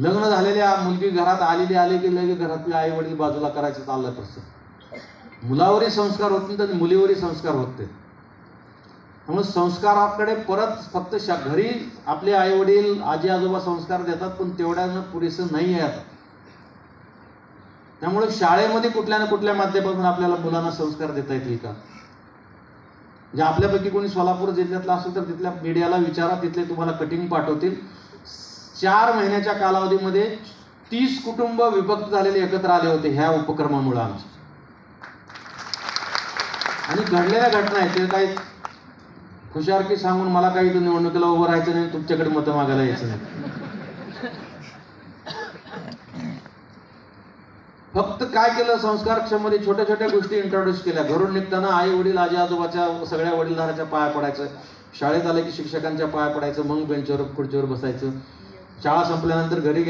लग्न झालेल्या मुलगी घरात आली की लगेच घरातले आई वडील बाजूला करायचं चाललं तसं. मुलावरही संस्कार होत नाही आणि मुलीवरही संस्कार होत नाही. त्यामुळे संस्काराकडे परत फक्त घरी आपले आई वडील आजी आजोबा संस्कार देतात, पण तेवढ्यानं पुरेसं नाही आहे आता. त्यामुळे शाळेमध्ये कुठल्या ना कुठल्या माध्यमातून आपल्याला मुलांना संस्कार देता येतील का? म्हणजे आपल्यापैकी कोणी सोलापूर जिल्ह्यातला असेल तर तिथल्या मीडियाला विचारा, तिथले तुम्हाला कटिंग पाठवतील. 4 महिन्याच्या कालावधीमध्ये 30 कुटुंब विभक्त झालेले एकत्र आले होते ह्या उपक्रमामुळे आमच्या. आणि घडलेल्या घटना आहेत, ते काही खुशारकी सांगून मला काही निवडणुकीला उभं राहायचं नाही, तुमच्याकडे मतं मागायला यायचं नाही. फक्त काय केलं, संस्कारक्षममध्ये छोट्या छोट्या गोष्टी इंट्रोड्यूस केल्या. घरून निघताना आई वडील आजी आजोबाच्या सगळ्या वडीलधाराच्या पाया पडायचं. शाळेत आलं की शिक्षकांच्या पाया पडायचं, मग बेंचवर खुर्चीवर बसायचं. शाळा संपल्यानंतर घरी